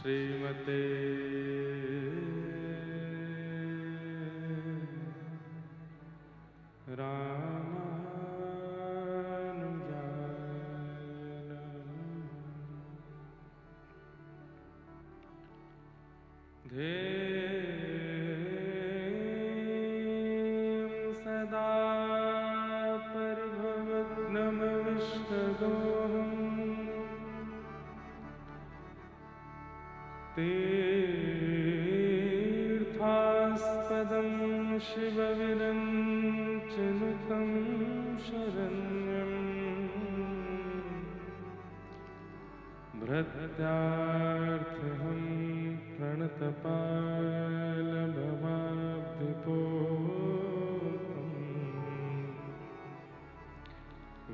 श्रीमते रामानुजाय नमः। ध्येयं सदा परिभवग्नमविष्टदोहम् तीर्थास्पदं शिवविरञ्चनुतं शरण्यं भृत्यार्थहं प्रणतपालभवाब्धिपोत्रं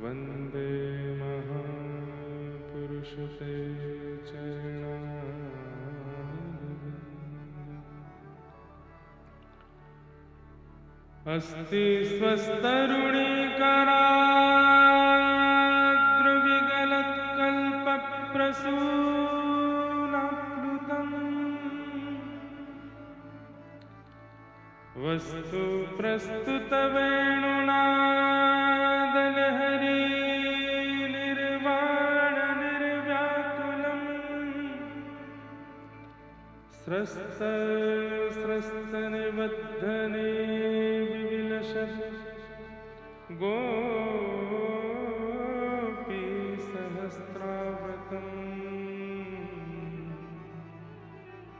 वन्दे महापुरुषते चरणा। अस्ति स्वस्तरुणिकराद्रविगलत्कल्पप्रसूनाप्लुतम् वस्तु प्रस्तुतवेणुनादलहरी निर्वाणनिर्व्याकुलम् स्रस्तनिबद्धने गोपीसहस्रावृतम्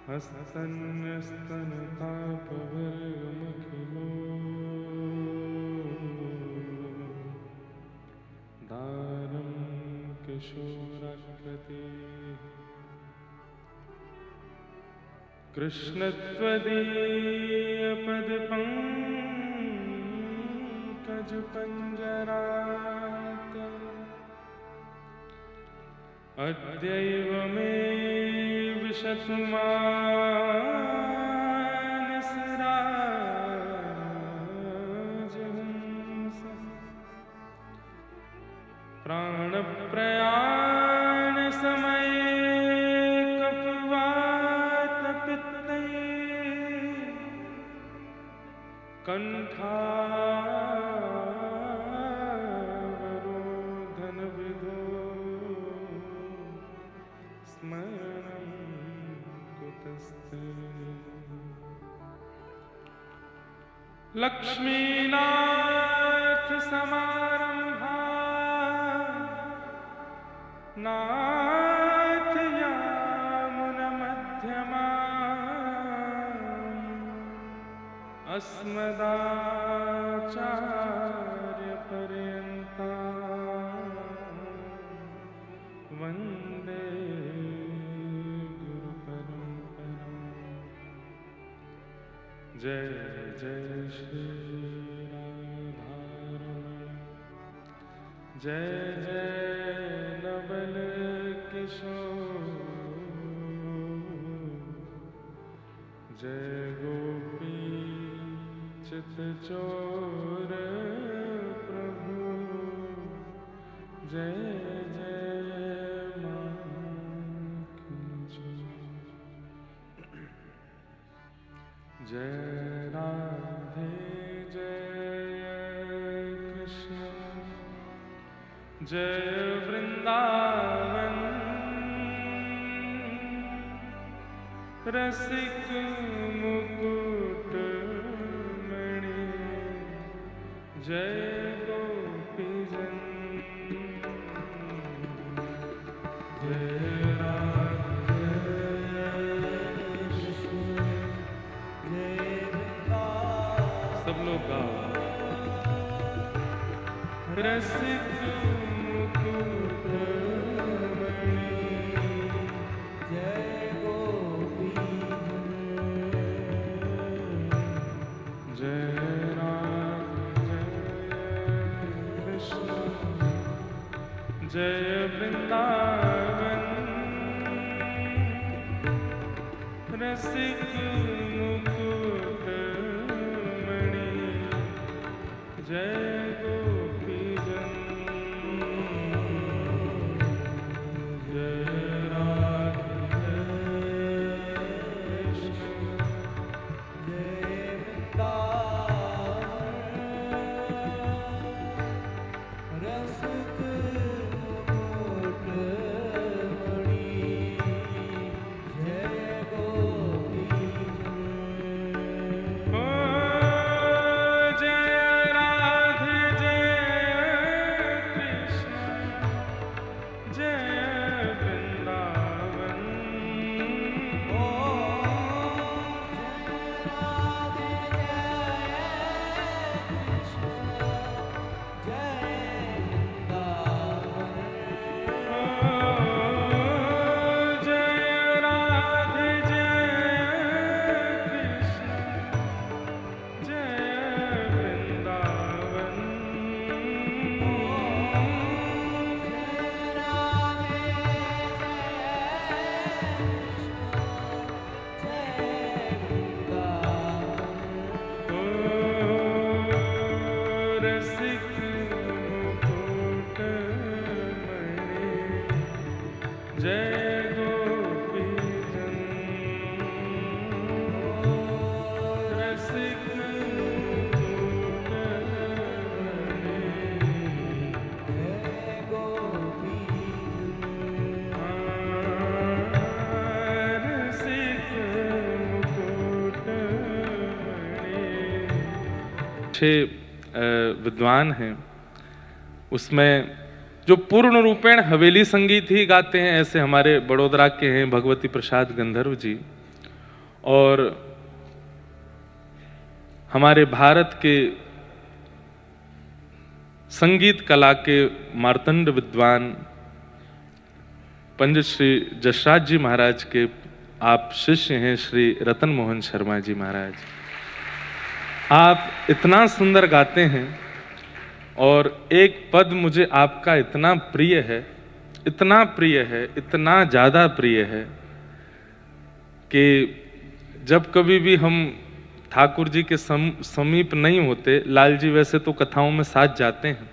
हस्तन्यस्तनतापवर्गमखिलो दानं किशोराकृतिः कृष्णत्वदीयपदपङ्कजपञ्जरात् अद्यैव मे विशतु मानसराजहंसः प्राणप्रयाणसमये कण्ठावरोधनविधो स्मरणं कुतस्ते। लक्ष्मीनाथसमारम्भा नाथयामुनमध्यमा अस्मदाचार्यपर्यन्ता वन्दे गुरुपरम्परा। जय जय श्री राधारमण, जय जय नवल किशोर, जय गोपी चित्तचोर प्रभु, जय जय जय राधे जय कृष्ण जय वृंदावन रसिक मुकुट मणि, जय गोपीजन जय राधे कृष्ण जय वृंदावन। सब लोग गाओ। रसिक मुकुट मणि, जय गोपीजन जय राधे कृष्ण जय वृंदावन रसिक मुकुट मणि, जय गोपीजन जय राधे अच्छे विद्वान हैं, उसमें जो पूर्ण रूपेण हवेली संगीत ही गाते हैं, ऐसे हमारे बड़ोदरा के हैं भगवती प्रसाद गंधर्व जी, और हमारे भारत के संगीत कला के मार्तंड विद्वान पंडित श्री जसराज जी महाराज के आप शिष्य हैं श्री रतन मोहन शर्मा जी महाराज। आप इतना सुंदर गाते हैं और एक पद मुझे आपका इतना प्रिय है, इतना प्रिय है, इतना ज़्यादा प्रिय है कि जब कभी भी हम ठाकुर जी के समीप नहीं होते, लाल जी वैसे तो कथाओं में साथ जाते हैं,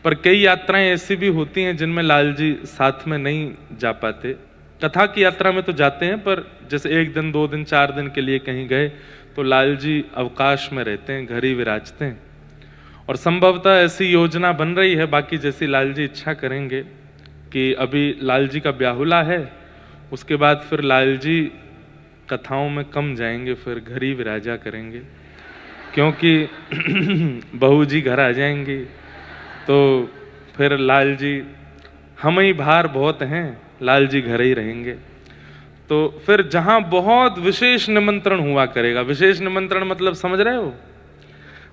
पर कई यात्राएं ऐसी भी होती हैं जिनमें लाल जी साथ में नहीं जा पाते। कथा की यात्रा में तो जाते हैं, पर जैसे 1 दिन 2 दिन 4 दिन के लिए कहीं गए तो लाल जी अवकाश में रहते हैं, घर ही विराजते हैं। और संभवतः ऐसी योजना बन रही है, बाकी जैसी लाल जी इच्छा करेंगे, कि अभी लाल जी का ब्याहुला है, उसके बाद फिर लाल जी कथाओं में कम जाएंगे, फिर घर ही विराजा करेंगे, क्योंकि बहू जी घर आ जाएंगी तो फिर लाल जी, हम ही भार बहुत हैं, लाल जी घर ही रहेंगे। तो फिर जहां बहुत विशेष निमंत्रण हुआ करेगा, विशेष निमंत्रण मतलब समझ रहे हो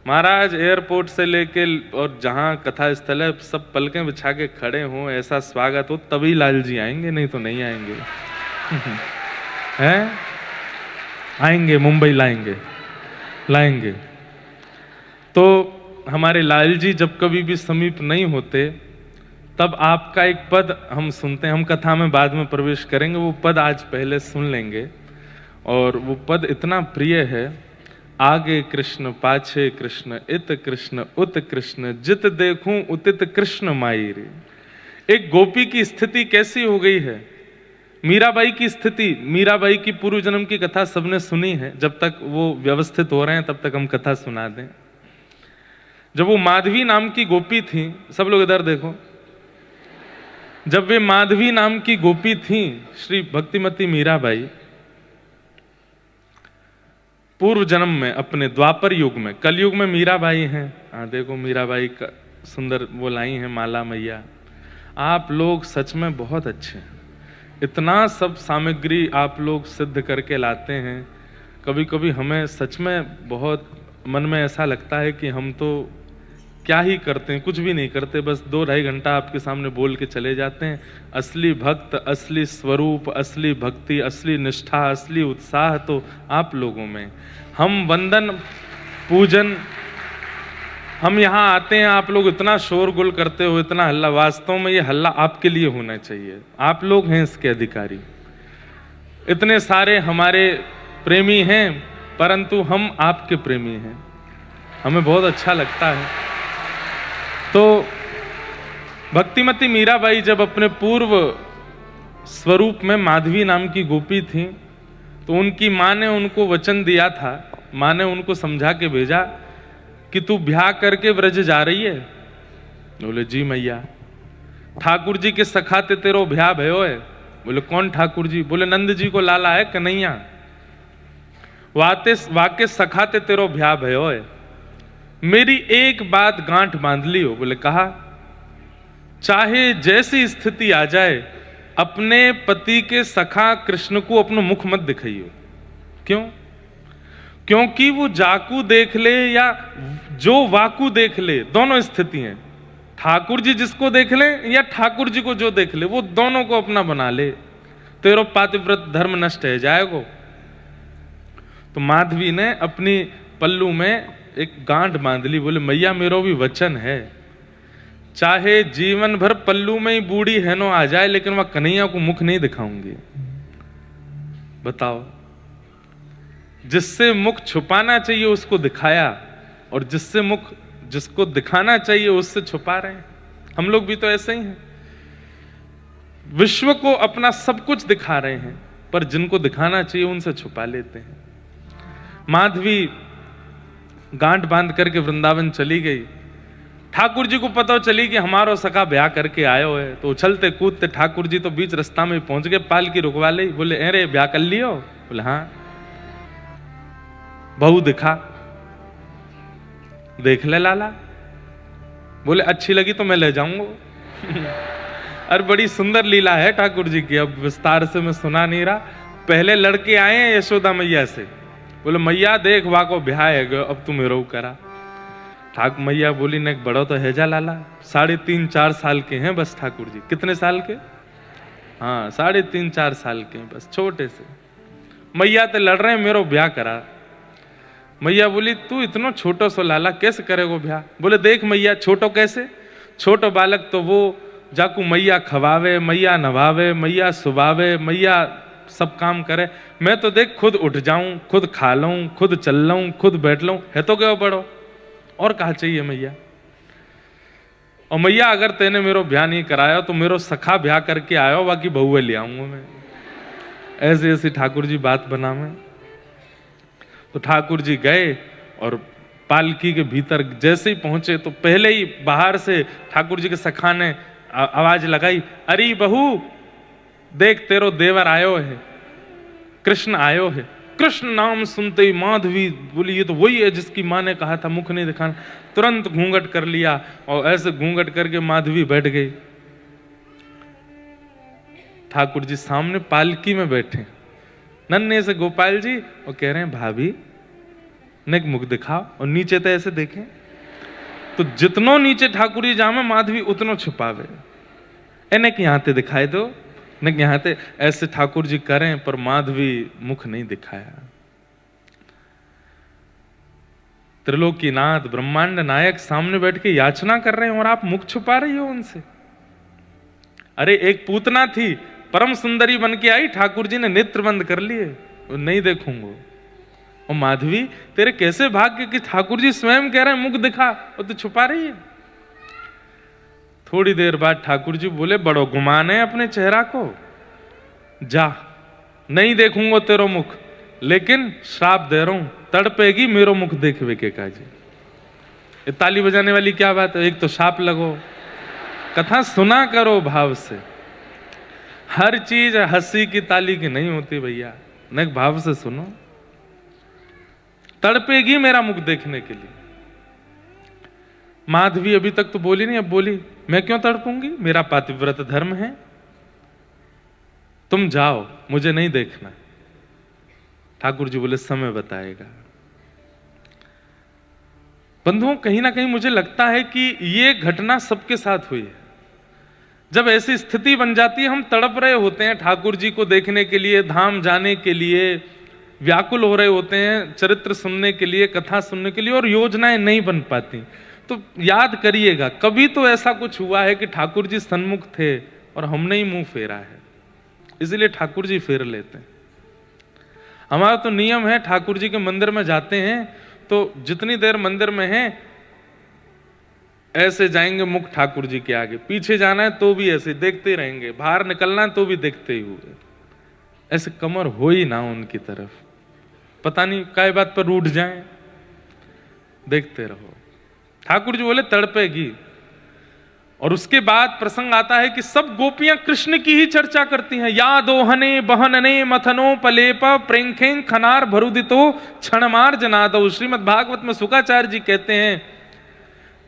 महाराज, एयरपोर्ट से लेके और जहां कथा स्थल है सब पलकें बिछा के खड़े हों, ऐसा स्वागत हो, तभी लाल जी आएंगे, नहीं तो नहीं आएंगे। हैं? आएंगे, मुंबई लाएंगे। तो हमारे लाल जी जब कभी भी समीप नहीं होते, तब आपका एक पद हम सुनते हैं, हम कथा में बाद में प्रवेश करेंगे, वो पद आज पहले सुन लेंगे। और वो पद इतना प्रिय है, आगे कृष्ण पाछे कृष्ण, इत कृष्ण उत कृष्ण, जित देखूं उतित कृष्ण माई रे। एक गोपी की स्थिति कैसी हो गई है, मीराबाई की स्थिति, मीराबाई की पूर्व जन्म की कथा सबने सुनी है, जब तक वो व्यवस्थित हो रहे हैं तब तक हम कथा सुना दें। जब वो माधवी नाम की गोपी थी, सब लोग इधर देखो, जब वे माधवी नाम की गोपी थी, श्री भक्तिमती मीराबाई, पूर्व जन्म में अपने द्वापर युग में, कलयुग में मीराबाई हैं। हाँ देखो मीराबाई का सुंदर वो लाई हैं माला मैया। आप लोग सच में बहुत अच्छे हैं, इतना सब सामग्री आप लोग सिद्ध करके लाते हैं। कभी कभी हमें सच में बहुत मन में ऐसा लगता है कि हम तो क्या ही करते हैं, कुछ भी नहीं करते, बस 2-2.5 घंटा आपके सामने बोल के चले जाते हैं। असली भक्त, असली स्वरूप, असली भक्ति, असली निष्ठा, असली उत्साह तो आप लोगों में। हम वंदन पूजन, हम यहाँ आते हैं, आप लोग इतना शोरगुल करते हो, इतना हल्ला, वास्तव में ये हल्ला आपके लिए होना चाहिए, आप लोग हैं इसके अधिकारी। इतने सारे हमारे प्रेमी हैं, परंतु हम आपके प्रेमी हैं, हमें बहुत अच्छा लगता है। तो भक्तिमती मीराबाई जब अपने पूर्व स्वरूप में माधवी नाम की गोपी थी, तो उनकी माँ ने उनको वचन दिया था, माँ ने उनको समझा के भेजा कि तू ब्याह करके व्रज जा रही है। बोले जी मैया। ठाकुर जी के सखाते तेरो ब्याह भयो है। बोले कौन ठाकुर जी? बोले नंद जी को लाला है कन्हैया, वाके सखाते तेरो ब्याह भयो है। मेरी एक बात गांठ बांध ली हो। बोले कहा, चाहे जैसी स्थिति आ जाए, अपने पति के सखा कृष्ण को अपना मुख मत दिखाइयो। क्यों? क्योंकि वो जाकू देख ले या जो वाकू देख ले, दोनों स्थिति हैं। ठाकुर जी जिसको देख ले या ठाकुर जी को जो देख ले, वो दोनों को अपना बना ले, तेरो पातिव्रत धर्म नष्ट है जाएगो। तो माधवी ने अपनी पल्लू में एक गांठ बांध ली। बोले मैया मेरो भी वचन है, चाहे जीवन भर पल्लू में ही बूढ़ी हैनो आ जाए, लेकिन वह कन्हैया को मुख नहीं दिखाऊंगी। बताओ, जिससे मुख छुपाना चाहिए उसको दिखाया, और जिसको दिखाना चाहिए उससे छुपा रहे हैं। हम लोग भी तो ऐसे ही हैं, विश्व को अपना सब कुछ दिखा रहे हैं, पर जिनको दिखाना चाहिए उनसे छुपा लेते हैं। माधवी गांठ बांध करके वृंदावन चली गई। ठाकुर जी को पता चली कि हमारो सखा ब्याह करके आयो है, तो उछलते कूदते ठाकुर जी तो बीच रास्ता में पहुंच गए, पालकी रुकवा ली। बोले अरे ब्याह कर लियो? बोले हाँ। बहू दिखा। देख ले लाला। बोले अच्छी लगी तो मैं ले जाऊंगा। अरे बड़ी सुंदर लीला है ठाकुर जी की, अब विस्तार से मैं सुना नहीं रहा। पहले लड़के आए हैं यशोदा मैया से, बोले मैया देख वा को ब्याह है गयो, अब तू मेरो करा। ठाकुर मैया बोली ने बड़ो तो है जा लाला, 3.5-4 साल के हैं बस ठाकुर जी। कितने साल के? हाँ 3.5-4 साल के हैं बस, छोटे से। मैया तो लड़ रहे हैं मेरो ब्याह करा। मैया बोली तू इतना छोटो सो लाला कैसे करेगो ब्याह? बोले देख मैया छोटो कैसे, छोटो बालक तो वो जाकू मैया खवावे, मैया नवावे, मैया सुबावे, मैया सब काम करे। मैं तो देख खुद उठ जाऊं, खुद खा लूं, खुद चल लूं, खुद बैठ लूं, है तो क्या बड़ो, और कहा चाहिए मैया। और मैया अगर तेने मेरो ब्याह नहीं कराया तो मेरो सखा ब्याह करके आयो, बाकी बहुए ले आऊंगा मैं। ऐसे ऐसी ठाकुर जी बात बना में। तो ठाकुर जी गए और पालकी के भीतर जैसे ही पहुंचे तो पहले ही बाहर से ठाकुर जी के सखा ने आवाज लगाई, अरे बहू देख तेरो देवर आयो है, कृष्ण आयो है। कृष्ण नाम सुनते ही माधवी बोली ये तो वही है जिसकी माँ ने कहा था मुख नहीं दिखाना। तुरंत घूंघट कर लिया और ऐसे घूंघट करके माधवी बैठ गई। ठाकुर जी सामने पालकी में बैठे, नन्हे से गोपाल जी, और कह रहे हैं भाभी ने मुख दिखाओ, और नीचे तो ऐसे देखें। तो जितनो नीचे ठाकुर जी जामे माधवी उतनो छुपावे, इन्हें यहां ते दिखाई दो, न यहां ते ऐसे ठाकुर जी करें, पर माधवी मुख नहीं दिखाया। त्रिलोकीनाथ ब्रह्मांड नायक सामने बैठ के याचना कर रहे हैं और आप मुख छुपा रही हो उनसे। अरे एक पूतना थी परम सुंदरी बन के आई, ठाकुर जी ने नेत्र बंद कर लिए, नहीं देखूंगा। और माधवी तेरे कैसे भाग्य कि ठाकुर जी स्वयं कह रहे हैं मुख दिखा, और तू छुपा रही है। थोड़ी देर बाद ठाकुर जी बोले बड़ो गुमान है अपने चेहरा को, जा नहीं देखूंगा तेरो मुख, लेकिन श्राप दे रहा हूं तड़पेगी मेरो मुख देखवे के काजी। ये ताली बजाने वाली क्या बात है, एक तो श्राप लगो, कथा सुना करो भाव से। हर चीज हंसी की ताली की नहीं होती भैया, न भाव से सुनो। तड़पेगी मेरा मुख देखने के लिए। माधवी अभी तक तो बोली नहीं, अब बोली मैं क्यों तड़पूंगी, मेरा पातिव्रत धर्म है, तुम जाओ मुझे नहीं देखना। ठाकुर जी बोले समय बताएगा। बंधुओं कहीं ना कहीं मुझे लगता है कि ये घटना सबके साथ हुई है। जब ऐसी स्थिति बन जाती है, हम तड़प रहे होते हैं ठाकुर जी को देखने के लिए, धाम जाने के लिए व्याकुल हो रहे होते हैं, चरित्र सुनने के लिए, कथा सुनने के लिए, और योजनाएं नहीं बन पाती। तो याद करिएगा कभी तो ऐसा कुछ हुआ है कि ठाकुर जी सन्मुख थे और हमने ही मुंह फेरा है, इसलिए ठाकुर जी फेर लेते हैं। हमारा तो नियम है, ठाकुर जी के मंदिर में जाते हैं तो जितनी देर मंदिर में है ऐसे जाएंगे मुख ठाकुर जी के आगे, पीछे जाना है तो भी ऐसे देखते रहेंगे, बाहर निकलना है तो भी देखते ही हुए, ऐसे कमर हो ही ना उनकी तरफ, पता नहीं काय बात पर रूठ जाएं, देखते रहो। ठाकुर जी बोले तड़पेगी। और उसके बाद प्रसंग आता है कि सब गोपियां कृष्ण की ही चर्चा करती हैं। या दोहने बहनने मथनो पलेप प्रेंखें खनार भरुदितो क्षणमार जनादो। श्रीमद् भागवत में शुकाचार्य जी कहते हैं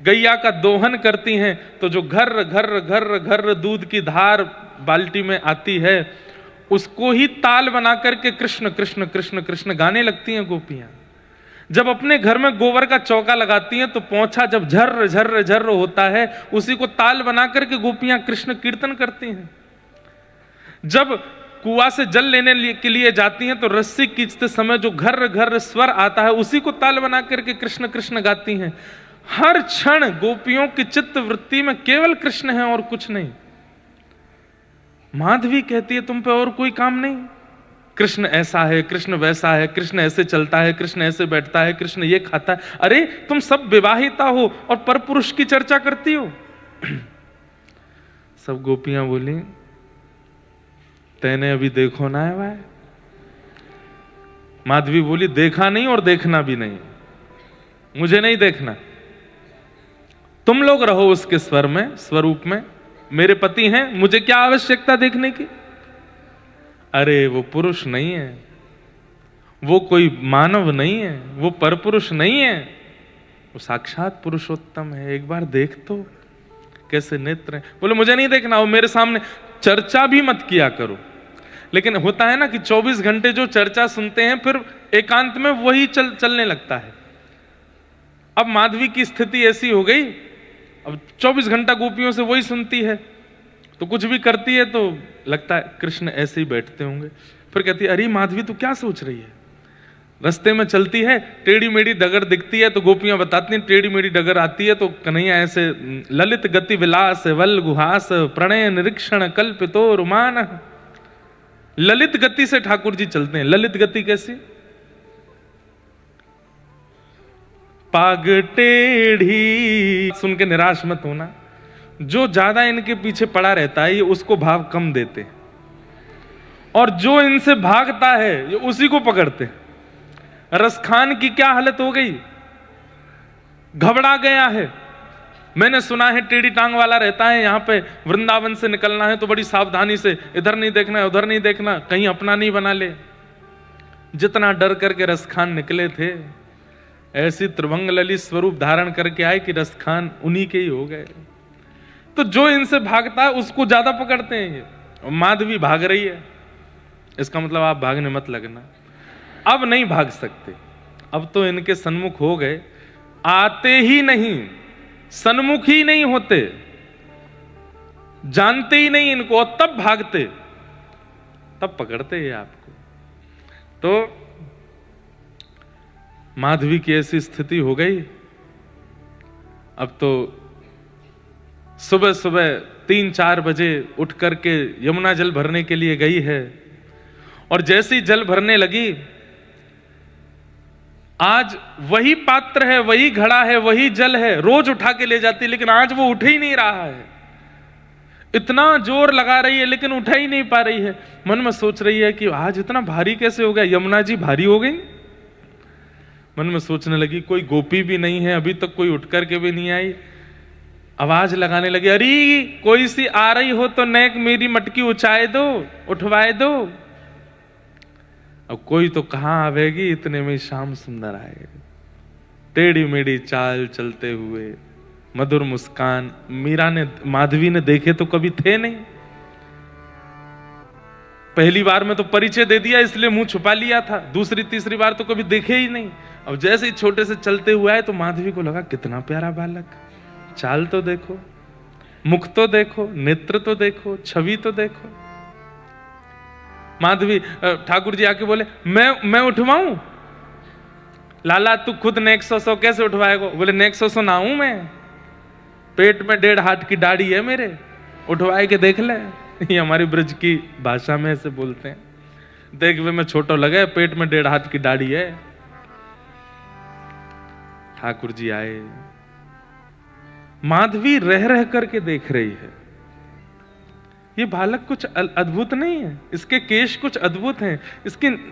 गैया का दोहन करती हैं तो जो घर घर घर घर दूध की धार बाल्टी में आती है उसको ही ताल बना करके कृष्ण कृष्ण कृष्ण कृष्ण गाने लगती हैं गोपियां। जब अपने घर में गोबर का चौका लगाती हैं तो पोंछा जब झर्र झर्र झर्र होता है उसी को ताल बना करके गोपियां कृष्ण कीर्तन करती हैं। जब कुआं से जल लेने के लिए जाती हैं तो रस्सी खींचते समय जो घर घर स्वर आता है उसी को ताल बना करके कृष्ण कृष्ण गाती हैं। हर क्षण गोपियों की चित्त वृत्ति में केवल कृष्ण है और कुछ नहीं। माधवी कहती है तुम पे और कोई काम नहीं, कृष्ण ऐसा है, कृष्ण वैसा है, कृष्ण ऐसे चलता है, कृष्ण ऐसे बैठता है, कृष्ण ये खाता है। अरे तुम सब विवाहिता हो और परपुरुष की चर्चा करती हो। सब गोपियां बोली तेने अभी देखो ना है भाई। माधवी बोली देखा नहीं और देखना भी नहीं, मुझे नहीं देखना, तुम लोग रहो उसके स्वर में, स्वरूप में, मेरे पति हैं, मुझे क्या आवश्यकता देखने की। अरे वो पुरुष नहीं है, वो कोई मानव नहीं है, वो परपुरुष नहीं है, वो साक्षात पुरुषोत्तम है, एक बार देख तो कैसे नेत्र हैं। बोले मुझे नहीं देखना, वो मेरे सामने चर्चा भी मत किया करो। लेकिन होता है ना कि 24 घंटे जो चर्चा सुनते हैं फिर एकांत में वही चलने लगता है। अब माधवी की स्थिति ऐसी हो गई, अब 24 घंटा गोपियों से वही सुनती है, तो कुछ भी करती है तो लगता है कृष्ण ऐसे ही बैठते होंगे। फिर कहती है अरे माधवी तू क्या सोच रही है। रास्ते में चलती है, टेढ़ी मेढ़ी डगर दिखती है तो गोपियां बताती हैं टेढ़ी मेढ़ी डगर आती है तो कन्हैया ऐसे ललित गति विलास वल गुहास प्रणय निरीक्षण कल्पितो रुमान। ललित गति से ठाकुर जी चलते हैं। ललित गति कैसी? पाग टेढ़ी। सुन के निराश मत होना, जो ज्यादा इनके पीछे पड़ा रहता है ये उसको भाव कम देते, और जो इनसे भागता है ये उसी को पकड़ते। रसखान की क्या हालत हो गई, घबरा गया है। मैंने सुना है टेढ़ी टांग वाला रहता है, यहाँ पे वृंदावन से निकलना है तो बड़ी सावधानी से, इधर नहीं देखना है उधर नहीं देखना, कहीं अपना नहीं बना ले। जितना डर करके रसखान निकले थे, ऐसी त्रिभंग ललित स्वरूप धारण करके आए कि रसखान उन्हीं के ही हो गए। तो जो इनसे भागता है उसको ज्यादा पकड़ते हैं ये। माधवी भाग रही है, इसका मतलब आप भागने मत लगना। अब नहीं भाग सकते, अब तो इनके सन्मुख हो गए, आते ही नहीं, सन्मुख ही नहीं होते, जानते ही नहीं इनको, और तब भागते, तब पकड़ते हैं आपको। तो माधवी की ऐसी स्थिति हो गई। अब तो सुबह सुबह 3-4 बजे उठ करके यमुना जल भरने के लिए गई है, और जैसे ही जल भरने लगी, आज वही पात्र है, वही घड़ा है, वही जल है, रोज उठा के ले जाती, लेकिन आज वो उठ ही नहीं रहा है। इतना जोर लगा रही है लेकिन उठा ही नहीं पा रही है। मन में सोच रही है कि आज इतना भारी कैसे हो गया, यमुना जी भारी हो गई। मन में सोचने लगी कोई गोपी भी नहीं है, अभी तक कोई उठ करके भी नहीं आई। आवाज लगाने लगी, अरे कोई सी आ रही हो तो नेक मेरी मटकी उठाए दो, उठवाए दो। अब कोई तो कहां आवेगी, इतने में श्याम सुंदर आए, टेढ़ी मेढ़ी चाल चलते हुए, मधुर मुस्कान। मीरा ने, माधवी ने देखे तो कभी थे नहीं, पहली बार में तो परिचय दे दिया इसलिए मुंह छुपा लिया था, दूसरी तीसरी बार तो कभी देखे ही नहीं। अब जैसे ही छोटे से चलते हुए आए तो माधवी को लगा कितना प्यारा बालक, चाल तो देखो, मुख तो देखो, नेत्र तो देखो, छवि तो देखो। माधवी, ठाकुर जी आके बोले मैं उठवाऊं? लाला तू खुद नेक 100 कैसे उठवाएगा? बोले नेक 100 ना हूं मैं, पेट में 1.5 हाथ की दाढ़ी है मेरे, उठवाए के देख ले। ये हमारी ब्रज की भाषा में ऐसे बोलते हैं, देख वे मैं छोटा लगे, पेट में 1.5 हाथ की दाढ़ी है। ठाकुर जी आए, माधवी रह रह करके देख रही है, ये बालक कुछ अद्भुत नहीं है, इसके केश कुछ अद्भुत हैं,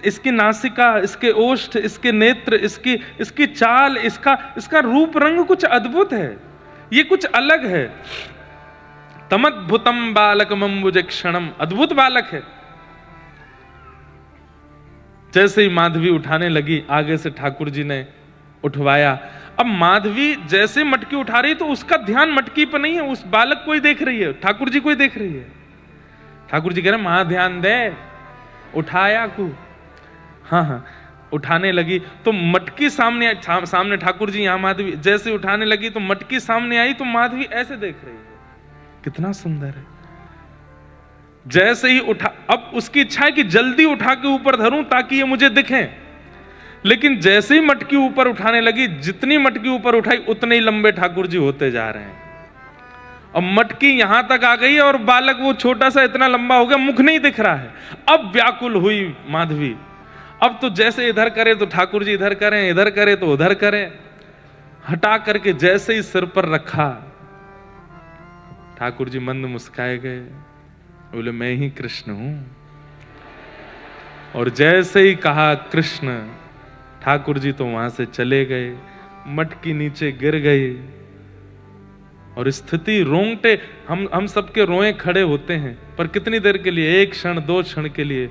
इसकी नासिका, इसके ओष्ठ, इसके नेत्र, इसकी चाल, इसका रूप रंग कुछ अद्भुत है, ये कुछ अलग है। तमद्भुतम बालकम अम्बुजक्षणम, अद्भुत बालक है। जैसे ही माधवी उठाने लगी, आगे से ठाकुर जी ने उठवाया। अब माधवी जैसे मटकी उठा रही तो उसका ध्यान मटकी पर नहीं है, उस बालक को ही देख रही है, ठाकुर जी को ही देख रही है। ठाकुर जी कह रहे मां ध्यान दे, उठाया को। हाँ, उठाने लगी तो मटकी सामने ठाकुर जी, यहां माधवी जैसे उठाने लगी तो मटकी सामने आई तो माधवी ऐसे देख रही है, कितना सुंदर है। जैसे ही उठा, अब उसकी इच्छा है कि जल्दी उठा के ऊपर धरूं ताकि ये मुझे दिखें, लेकिन जैसे ही मटकी ऊपर उठाने लगी, जितनी मटकी ऊपर उठाई उतने ही लंबे ठाकुर जी होते जा रहे हैं। अब मटकी यहां तक आ गई और बालक वो छोटा सा इतना लंबा हो गया, मुख नहीं दिख रहा है। अब व्याकुल हुई माधवी, अब तो जैसे इधर करे तो ठाकुर जी इधर करें, इधर करे तो उधर करें। हटा करके जैसे ही सिर पर रखा, ठाकुर जी मंद मुस्काए गए, बोले मैं ही कृष्ण हूं। और जैसे ही कहा कृष्ण, ठाकुर जी तो वहां से चले गए, मटकी नीचे गिर गई। और स्थिति, रोंगटे, हम सबके रोए खड़े होते हैं, पर कितनी देर के लिए, 1 क्षण 2 क्षण के लिए।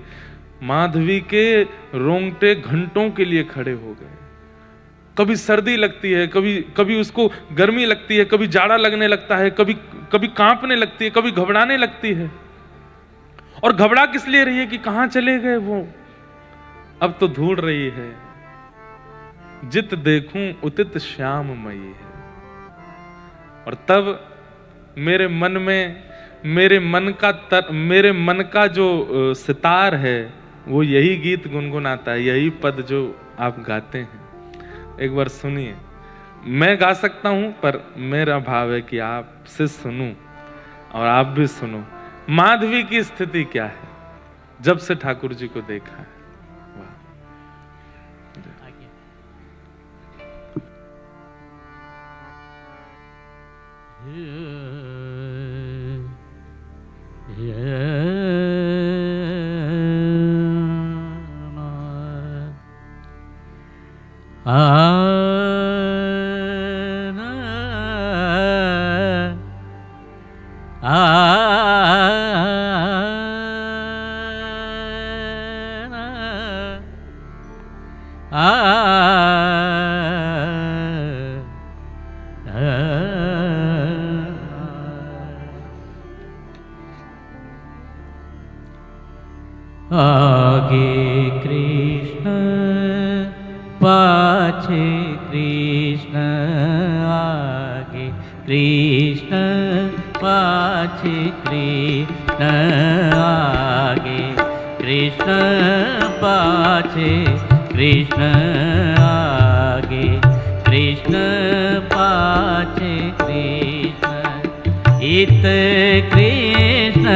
माधवी के रोंगटे घंटों के लिए खड़े हो गए। कभी सर्दी लगती है, कभी कभी उसको गर्मी लगती है, कभी जाड़ा लगने लगता है, कभी कभी कांपने लगती है, कभी घबराने लगती है। और घबरा किस लिए रही है कि कहां चले गए वो, अब तो ढूंढ रही है। जित देखूं उतित श्याममयी है। और तब मेरे मन का जो सितार है वो यही गीत गुनगुनाता है, यही पद जो आप गाते हैं। एक बार सुनिए, मैं गा सकता हूं पर मेरा भाव है कि आपसे सुनूं और आप भी सुनो। माधवी की स्थिति क्या है जब से ठाकुर जी को देखा है। आगे कृष्ण पाछे कृष्ण, आगे कृष्ण पाछे कृष्ण, आगे कृष्ण पाछे कृष्ण, आगे कृष्ण पाछे कृष्ण। इत कृष्ण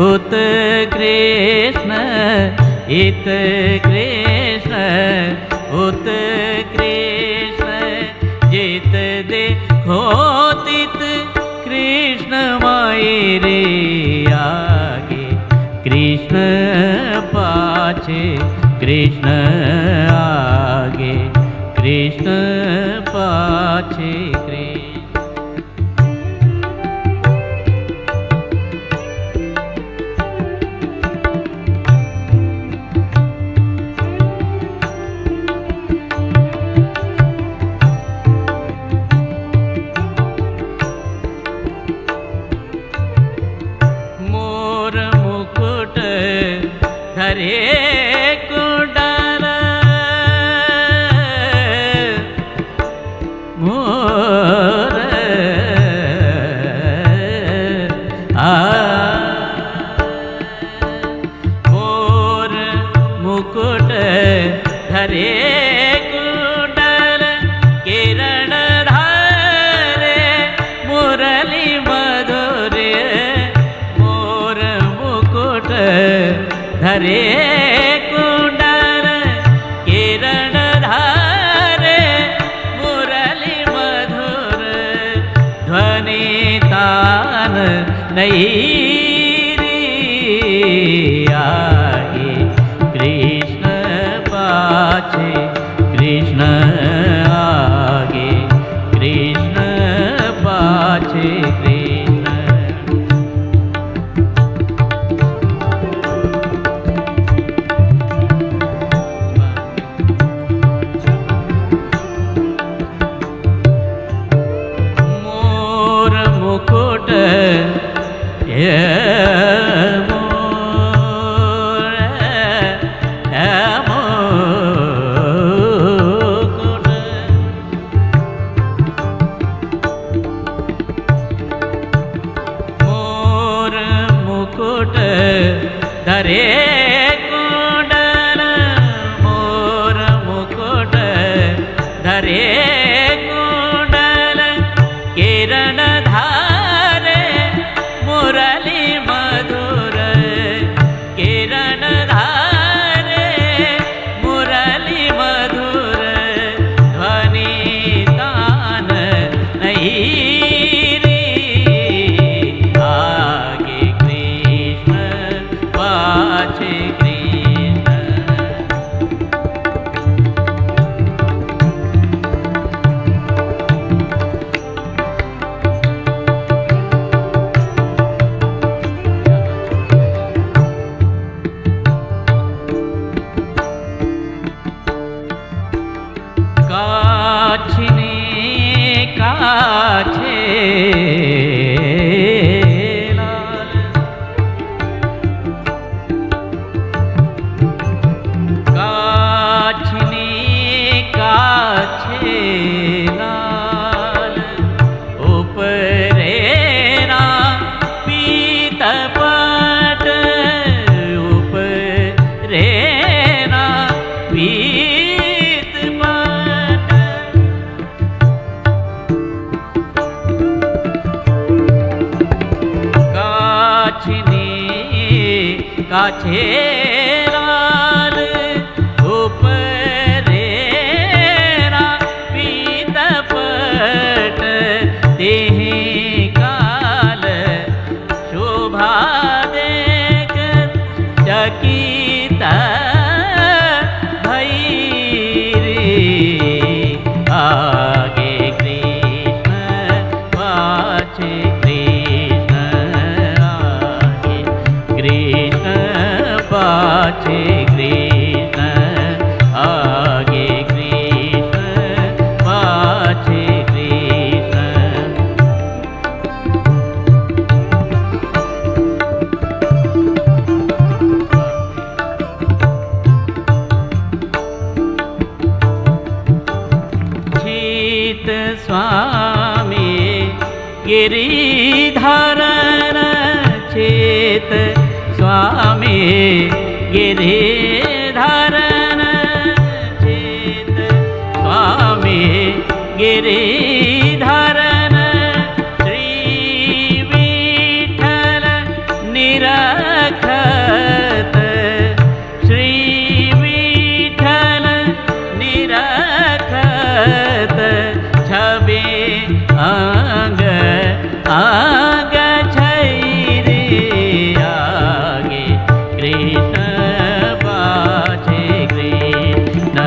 उत कृष्ण, इत कृष्ण उत कृष्ण, जित देखो तित कृष्ण माई रे। आगे कृष्ण पाछे कृष्ण, आगे कृष्ण पाछे कृष्ण। हरे कुंडल किरण धारे, मुरली मधुर ध्वनि तान नैरी। आगे कृष्ण पाछे कृष्ण, आगे कृष्ण पाछे कृष्ण। पाछे लाल उपरेरा पीत पट देह काल शोभा देख चकित आगे कृष्ण पाछे कृष्ण आगे कृष्ण पाछे कृष्ण आगे कृष्ण पाछे कृष्ण। स्वामी गिरिधरन चेत स्वामी गिरिधरन चेत स्वामी गिरिधरन श्री विठ्ठल निरखत श्री विठ्ठल निरखत छबे आंग आग छैरे आगे कृष्ण पाछे कृष्ण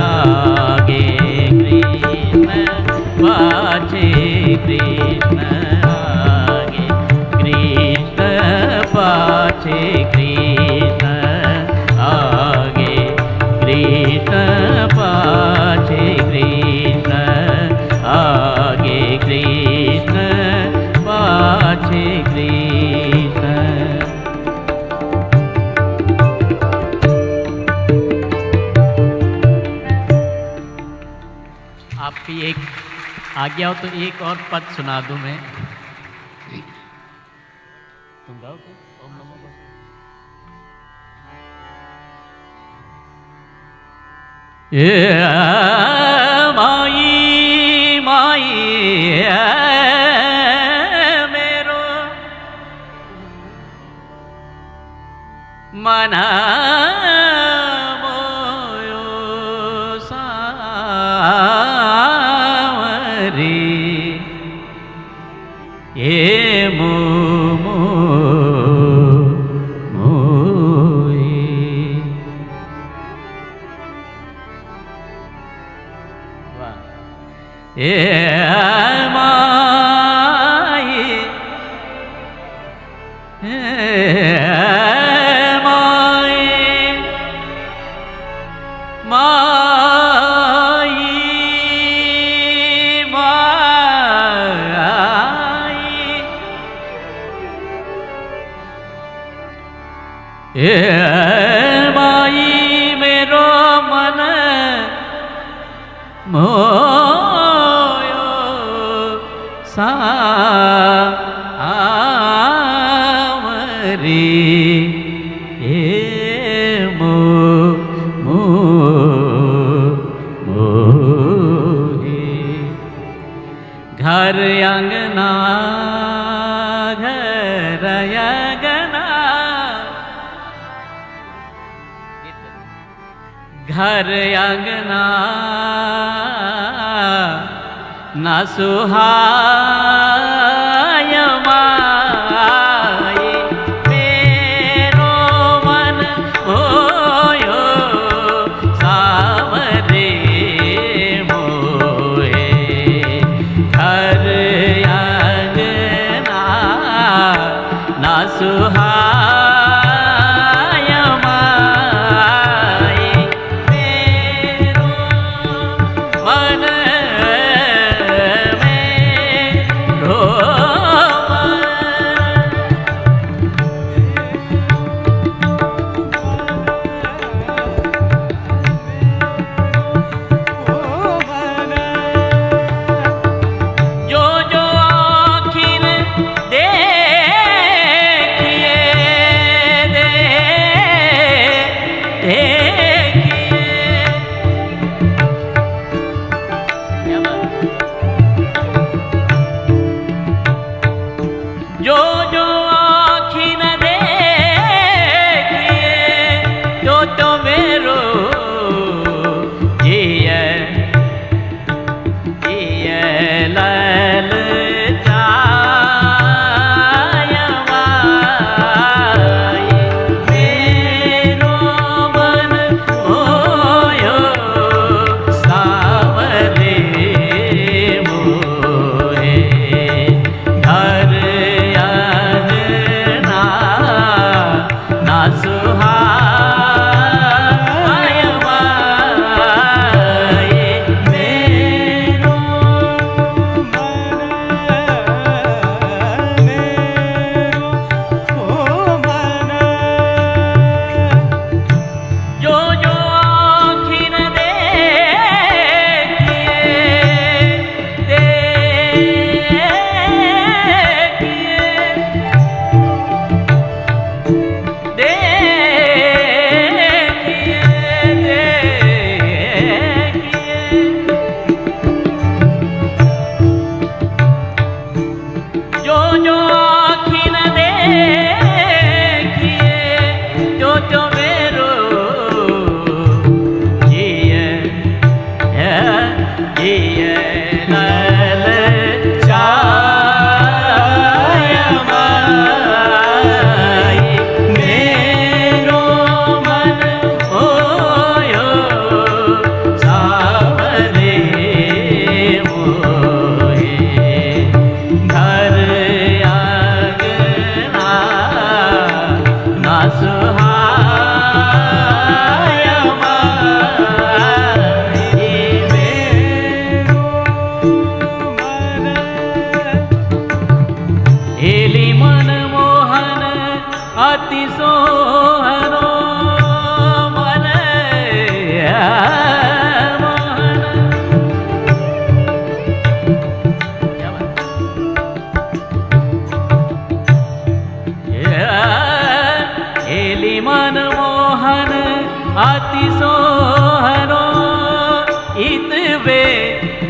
आगे कृष्ण पाछे कृष्ण आगे कृष्ण पाछे कृष्ण आगे कृष्ण पाछे कृष्ण आगे कृष्ण पाछे कृष्ण। आपकी एक आज्ञा हो तो एक और पद सुना दूं मैं। तुम गाओ ओम नमो माई माई मेरो मना मोयो सावरी ये माई मेरो मन मोयो सावरी घर अंगना घर अंगना घर अंगना न सुहाय माई मेरो मन होयो सावरे मोहे घर अंगना न सुहाय माई मेरो मन में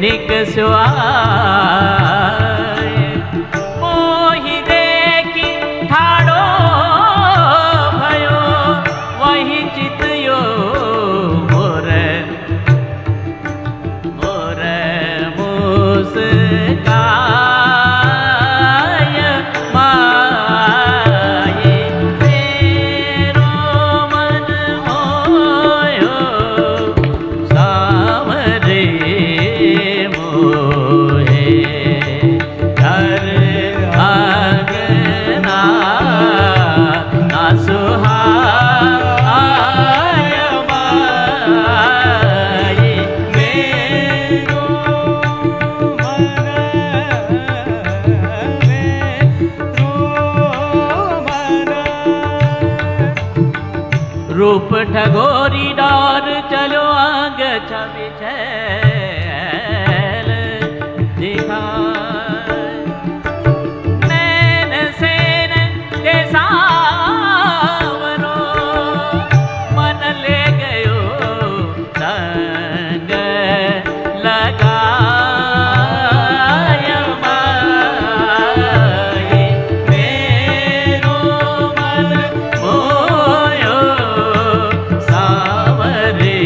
निकसो आए मोहि देखी ठाड़ो भयो वही चितयो मोर मोर मुस्काय माये मेरो मन मोयो सावरे मोहे घर आंगना ना सुहाय माये मेरो रूप ठगोरी डार चलो आग छवि छैल दिखा नैन सेन देसावरो मन ले गयो संग लगाय माये मेरो मन मोयो सावरे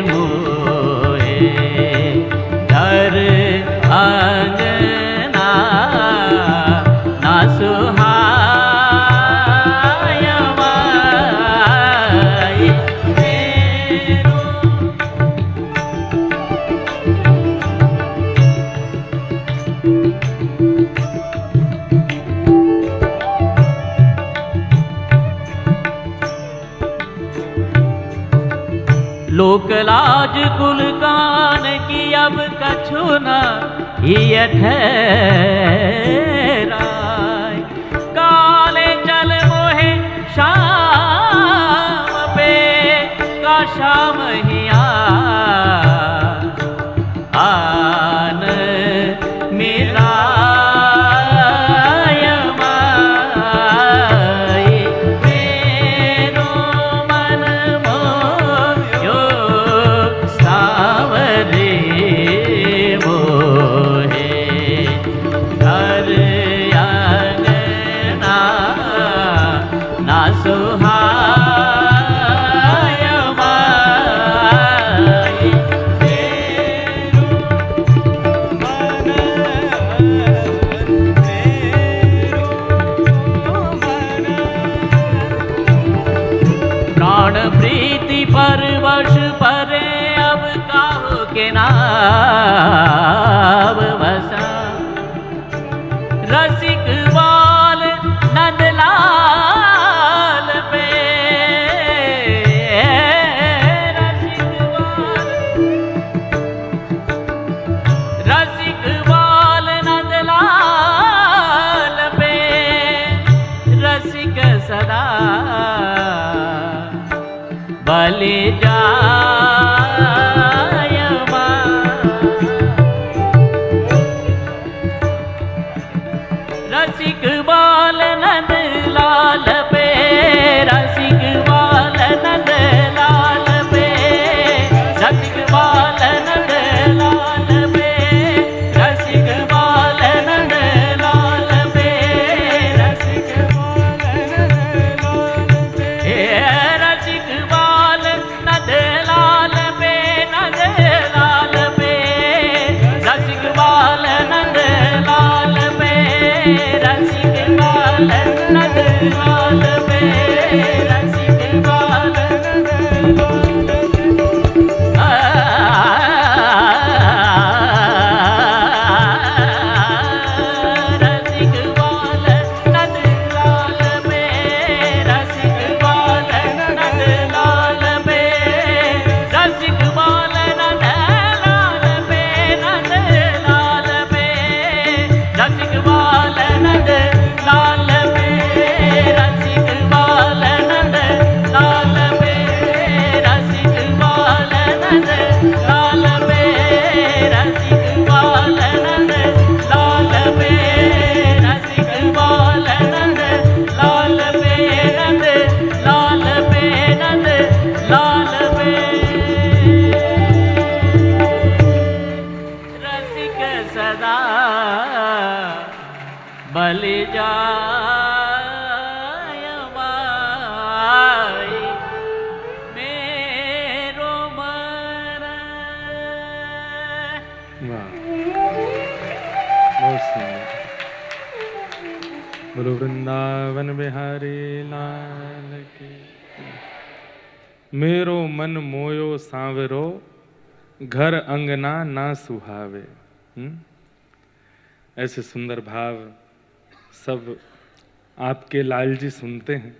मोहे घर आंगना ना सुहाय माये मेरो लोक लाज कुल कान की अब कछु न हिय ठहराय काले चल मोहे शाम पे का शाम हिया आन मिलाय माये मेरो मन मोयो सावरे मोहे घर आंगना ना सुहाय माये मेरो मन प्राण प्रीति परवश परे अब काहू के नाव बसा रसिक बाल नंदलाल पे रसिक बाल नंदलाल पे रसिक सदा बलि जाय रसिक बाल नंद लाल पे रसिक बाल नंद लाल पे रसिक बाल नंद लाल पे रसिक बाल नंद लाल पे रसिक बाल नंद लाल पे रसिक बाल नंद लाल चल जाय माई मेरो मन। वाह, बहुत सुंदर। बोलो वृंदावन बिहारी लाल की। मेरो मन मोयो सांवरो, घर अंगना ना सुहावे। ऐसे सुंदर भाव सब आपके लाल जी सुनते हैं।